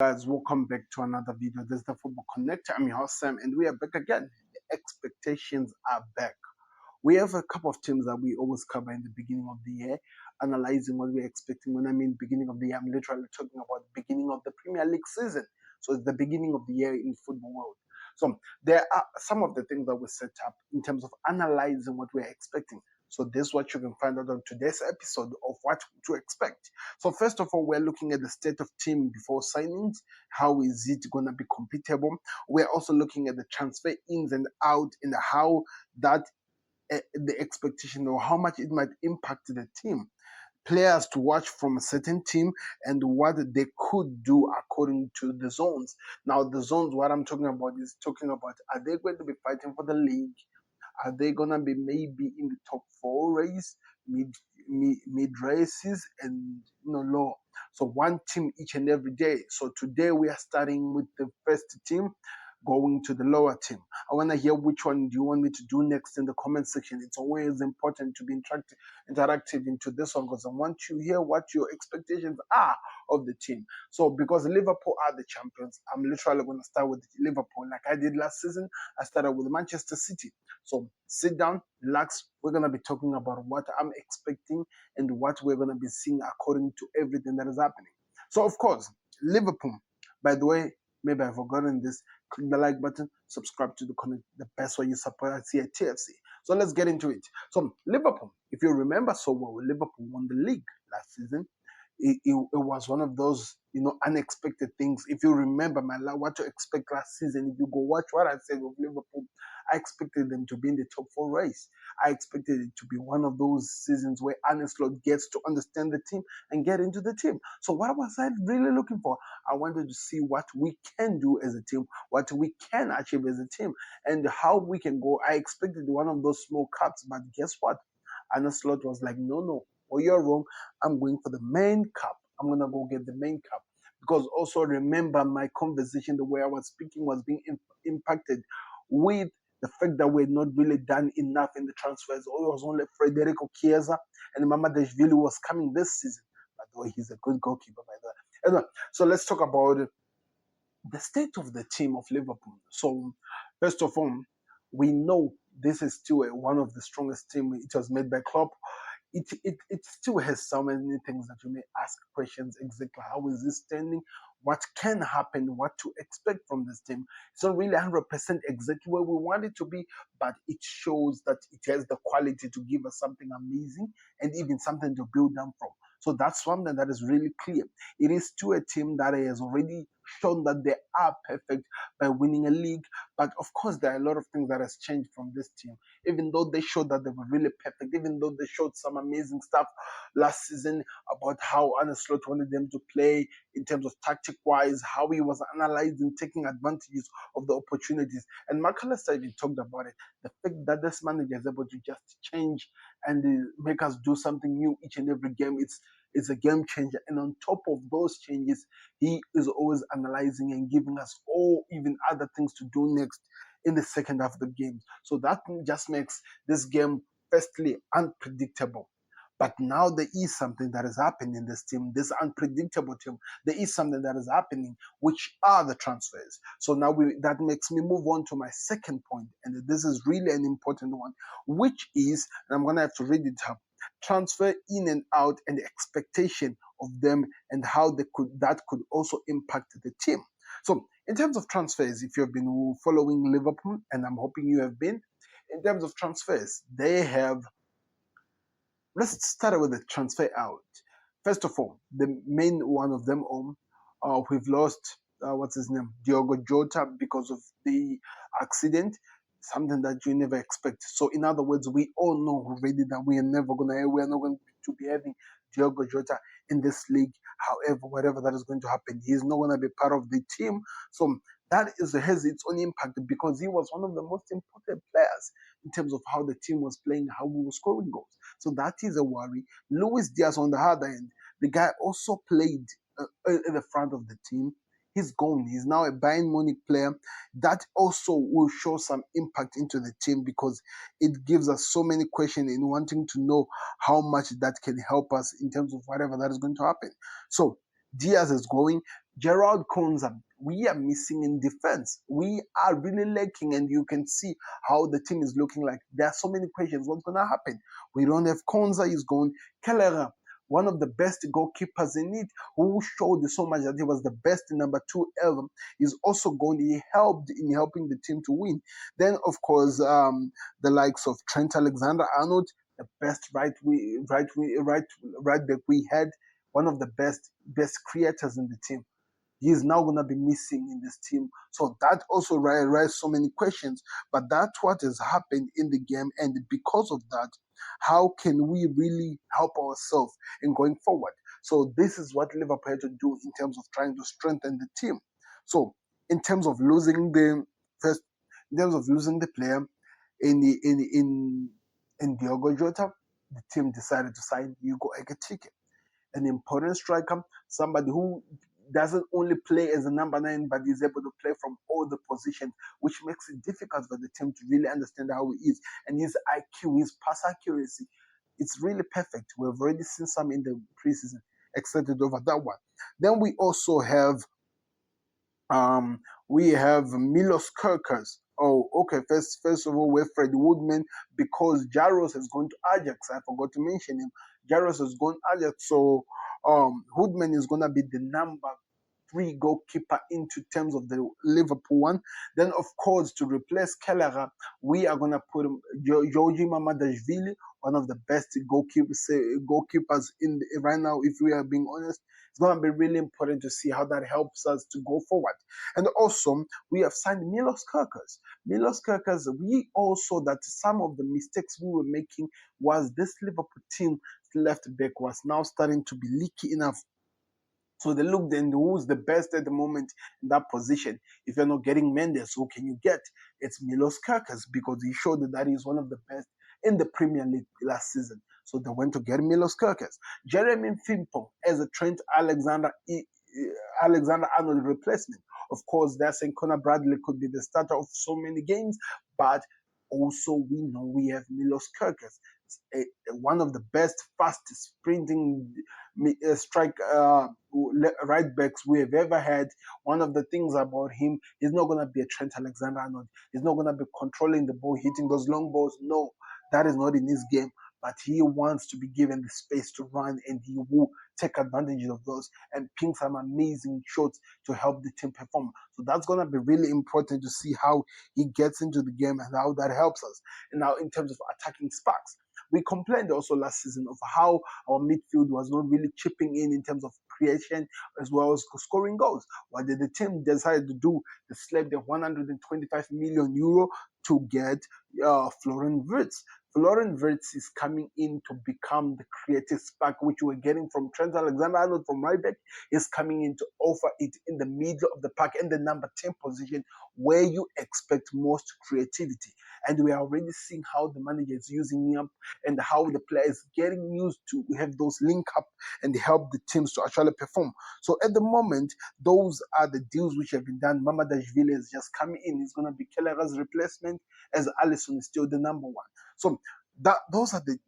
Guys, welcome back to another video. This is the Football Connect. I'm your host Sam, and we are back again. The expectations are back. We have a couple of teams that we always cover in the beginning of the year, analyzing what we're expecting. When I mean beginning of the year, I'm literally talking about the beginning of the Premier League season. So it's the beginning of the year in football world. So there are some of the things that we set up in terms of analyzing what we're expecting. So this is what you can find out on today's episode of what to expect. So first of all, we're looking at the state of team before signings. How is it going to be compatible? We're also looking at the transfer ins and out and how that the expectation or how much it might impact the team, players to watch from a certain team, and what they could do according to the zones. Now, the zones, what I'm talking about is talking about, are they going to be fighting for the league? Are they gonna be maybe in the top four race, mid races, and low? So one team each and every day. So today we are starting with the first team going to the lower team. I want to hear which one do you want me to do next in the comment section. It's always important to be interactive into this one because I want you to hear what your expectations are of the team. So because Liverpool are the champions, I'm literally going to start with Liverpool like I did last season. I started with Manchester City. So sit down, relax. We're going to be talking about what I'm expecting and what we're going to be seeing according to everything that is happening. So, of course, Liverpool, by the way, maybe I've forgotten this. Click the like button, subscribe to the connect, the best way you support us here at TFC. So let's get into it. So Liverpool, if you remember so well, Liverpool won the league last season. It was one of those unexpected things. If you remember what to expect last season, if you go watch what I said of Liverpool, I expected them to be in the top four race. I expected it to be one of those seasons where Arne Slot gets to understand the team and get into the team. So what was I really looking for? I wanted to see what we can do as a team, what we can achieve as a team, and how we can go. I expected one of those small cups, but guess what? Arne Slot was like, no, or you're wrong. I'm going for the main cup. I'm gonna go get the main cup. Because also remember my conversation, the way I was speaking was being impacted with the fact that we're not really done enough in the transfers. It was only Federico Chiesa and Mamadashvili was coming this season. By the way, he's a good goalkeeper, by the way. Anyway, so let's talk about the state of the team of Liverpool. So, first of all, we know this is still one of the strongest team. It was made by Klopp. It still has so many things that you may ask questions exactly. How is this standing? What can happen? What to expect from this team? It's not really 100% exactly where we want it to be, but it shows that it has the quality to give us something amazing and even something to build down from. So that's something that is really clear. It is still a team that has already shown that they are perfect by winning a league. But of course, there are a lot of things that has changed from this team. Even though they showed that they were really perfect, even though they showed some amazing stuff last season about how Arne Slot wanted them to play in terms of tactic-wise, how he was analyzing, taking advantages of the opportunities. And McAllister even talked about it. The fact that this manager is able to just change and make us do something new each and every game, it's a game changer. And on top of those changes, he is always analyzing and giving us all even other things to do next in the second half of the game. So that just makes this game firstly unpredictable. But now there is something that is happening in this team, this unpredictable team. There is something that is happening, which are the transfers. So now that makes me move on to my second point, and this is really an important one, which is, and I'm gonna have to read it up, transfer in and out and the expectation of them and how that could also impact the team. So in terms of transfers, if you've been following Liverpool, and I'm hoping you have been, in terms of transfers, they have. Let's start with the transfer out. First of all, the main one of them, we've lost what's his name, Diogo Jota, because of the accident. Something that you never expect. So, in other words, we all know already that we are not going to be having Diogo Jota in this league. However, whatever that is going to happen, he's not going to be part of the team. So that has its own impact because he was one of the most important players in terms of how the team was playing, how we were scoring goals. So that is a worry. Luis Diaz on the other end, the guy also played at the front of the team. He's gone. He's now a Bayern Munich player. That also will show some impact into the team because it gives us so many questions in wanting to know how much that can help us in terms of whatever that is going to happen. So Diaz is going. Gerald Konza, we are missing in defense. We are really lacking, and you can see how the team is looking like. There are so many questions. What's going to happen? We don't have Konza, he's gone. Kelleher, one of the best goalkeepers in it, who showed so much that he was the best number two ever, is also gone. He helped in helping the team to win. Then, of course, the likes of Trent Alexander-Arnold, the best right back we had, one of the best creators in the team. He is now going to be missing in this team. So that also raises so many questions. But that's what has happened in the game. And because of that, how can we really help ourselves in going forward? So this is what Liverpool had to do in terms of trying to strengthen the team. So in terms of losing the first, in terms of losing the player in Diogo Jota, the team decided to sign Hugo Ekitike, an important striker, somebody who doesn't only play as a number nine, but is able to play from all the positions, which makes it difficult for the team to really understand how he is. And his IQ, his pass accuracy, it's really perfect. We've already seen some in the preseason, excited over that one. Then we have Milos Kerkers. Oh, okay. First of all, we're Fred Woodman because Jaros has gone to Ajax. I forgot to mention him. Jaros has gone Ajax, so Woodman is gonna be the number three goalkeeper into terms of the Liverpool one. Then, of course, to replace Kelleher, we are gonna put Georgi Mamadashvili, one of the best goalkeepers in right now. If we are being honest, it's gonna be really important to see how that helps us to go forward. And also, we have signed Milos Kerkers. Milos Kerkers, we also that some of the mistakes we were making was this Liverpool team left back was now starting to be leaky enough. So they looked and who's the best at the moment in that position. If you're not getting Mendes, who can you get? It's Milos Kerkers because he showed that he's one of the best in the Premier League last season. So they went to get Milos Kerkers. Jeremy Frimpong as a Trent Alexander-Arnold replacement. Of course, they're saying Conor Bradley could be the starter of so many games, but also we know we have Milos Kerkers, one of the best fast sprinting strike right backs we have ever had. One of the things about him, he's not going to be a Trent Alexander-Arnold. He's not going to be controlling the ball, hitting those long balls. No, that is not in his game. But he wants to be given the space to run, and he will take advantage of those and ping some amazing shots to help the team perform. So that's going to be really important to see how he gets into the game and how that helps us. And now, in terms of attacking sparks, we complained also last season of how our midfield was not really chipping in terms of creation as well as scoring goals. What did the team decide to do? They slapped the 125 million euro to get Florian Wirtz. Florian Wirtz is coming in to become the creative spark which we're getting from Trent Alexander-Arnold from right back. Is coming in to offer it in the middle of the park in the number 10 position where you expect most creativity. And we are already seeing how the manager is using him and how the players getting used to have those link up and help the teams to actually perform. So at the moment, those are the deals which have been done. Mamadashvili is just coming in. He's going to be Kelleher's replacement as Alisson is still the number one. So those are the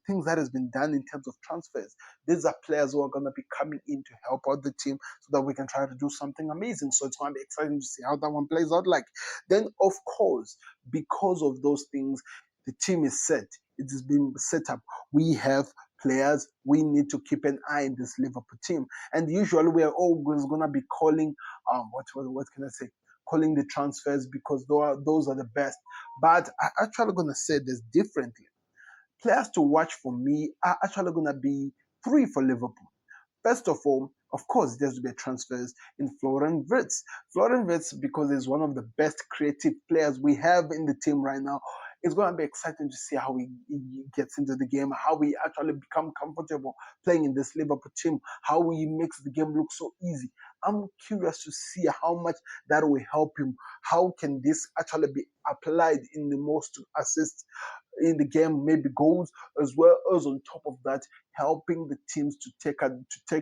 things that has been done in terms of transfers. These are players who are going to be coming in to help out the team so that we can try to do something amazing. So it's going to be exciting to see how that one plays out like. Then, of course, because of those things, the team is set. It is being set up. We have players. We need to keep an eye on this Liverpool team. And usually we are always going to be calling, what can I say? Calling the transfers because those are the best. But I'm actually going to say this differently. Players to watch for me are actually going to be three for Liverpool. First of all, of course, there's to be transfers in Florian Wirtz. Florian Wirtz, because he's one of the best creative players we have in the team right now, it's going to be exciting to see how he gets into the game, how he actually become comfortable playing in this Liverpool team, how he makes the game look so easy. I'm curious to see how much that will help him. How can this actually be applied in the most assists in the game, maybe goals, as well as on top of that, helping the teams to take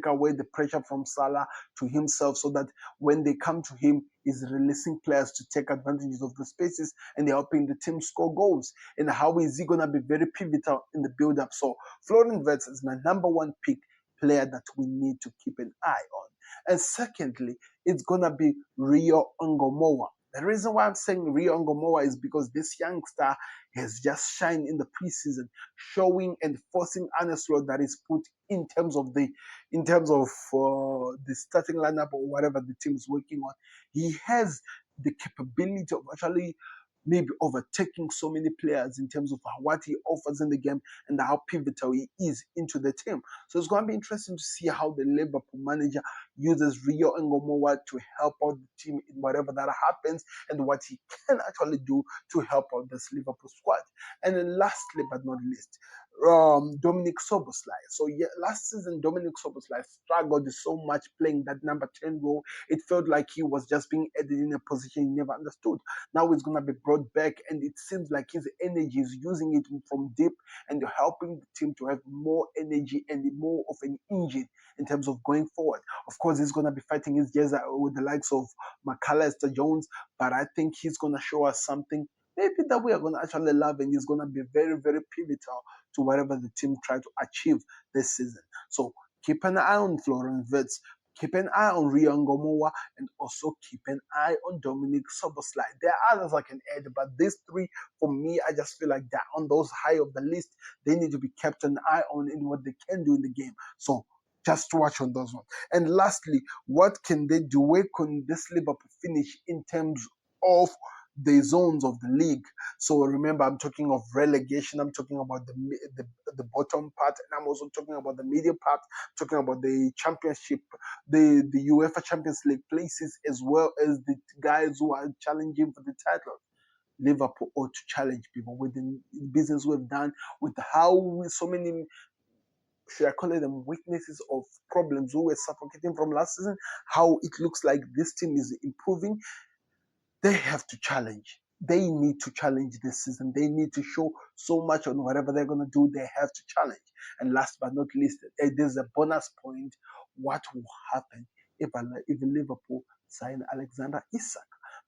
away the pressure from Salah to himself, so that when they come to him, he's releasing players to take advantages of the spaces and helping the team score goals. And how is he gonna be very pivotal in the build-up? So Florian Wirtz is my number one pick player that we need to keep an eye on. And secondly, it's going to be Rio Ngomoa. The reason why I'm saying Rio Ngomoa is because this youngster has just shined in the preseason, showing and forcing Arne Slot that is put in terms of the starting lineup or whatever the team is working on. He has the capability of actually maybe overtaking so many players in terms of what he offers in the game and how pivotal he is into the team. So it's going to be interesting to see how the Liverpool manager uses Rio Ngomoa to help out the team in whatever that happens and what he can actually do to help out this Liverpool squad. And then lastly but not least, Dominic Soboslai. So yeah, last season Dominic Soboslai struggled so much playing that number 10 role. It felt like he was just being added in a position he never understood. Now he's gonna be brought back, and it seems like his energy is using it from deep and helping the team to have more energy and more of an engine in terms of going forward. Of course, he's gonna be fighting his gears with the likes of McAllister Jones, but I think he's gonna show us something maybe that we are going to actually love, and is going to be very, very pivotal to whatever the team try to achieve this season. So keep an eye on Florian Wirtz, keep an eye on Rio Ngomoa, and also keep an eye on Dominic Soboslai. There are others I can add, but these three, for me, I just feel like they're on those high of the list. They need to be kept an eye on in what they can do in the game. So just watch on those ones. And lastly, what can they do? Where can this Liverpool finish in terms of the zones of the league? So remember, I'm talking of relegation. I'm talking about the bottom part, and I'm also talking about the middle part. I'm talking about the championship, the UEFA Champions League places, as well as the guys who are challenging for the title. Liverpool ought to challenge people with the business we've done, with how so many, should I call it them, weaknesses of problems we were suffocating from last season, how it looks like this team is improving. They have to challenge. They need to challenge this season. They need to show so much on whatever they're going to do. They have to challenge. And last but not least, there's a bonus point. What will happen if Liverpool sign Alexander Isak?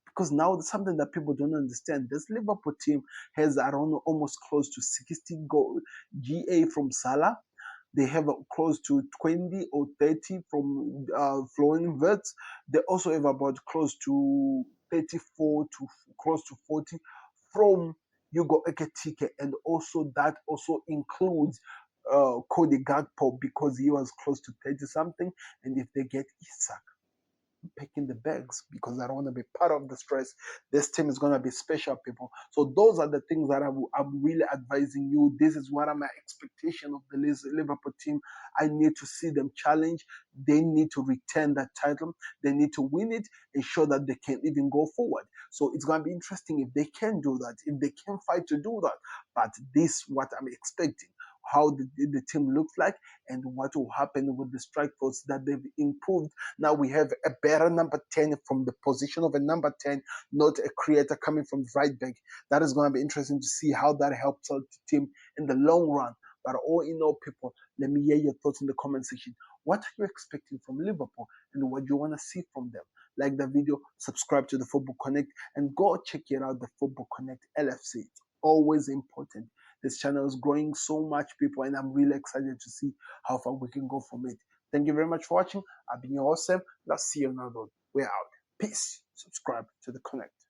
Because now something that people don't understand. This Liverpool team has around almost close to 60 goal GA from Salah. They have close to 20 or 30 from Florian Wirtz. They also have about close to 34 to close to 40 from Hugo Ekitike, and also that also includes Cody Gakpo, because he was close to 30 something. And if they get Isak, picking the bags, because I don't want to be part of the stress. This team is going to be special, people. So those are the things that I'm really advising you. This is what are my expectation of the Liverpool team. I need to see them challenge. They need to return that title. They need to win it and show that they can even go forward. So it's going to be interesting if they can do that, if they can fight to do that. But this is what I'm expecting, how the team looks like, and what will happen with the strike force that they've improved. Now we have a better number 10 from the position of a number 10, not a creator coming from right back. That is going to be interesting to see how that helps out the team in the long run. But all in all, people, let me hear your thoughts in the comment section. What are you expecting from Liverpool, and what do you want to see from them? Like the video, subscribe to the Football Connect, and go check it out, the Football Connect LFC. It's always important. This channel is growing so much, people, and I'm really excited to see how far we can go from it. Thank you very much for watching. I've been your host, Sam. I'll see you another one. We're out. Peace. Subscribe to the Connect.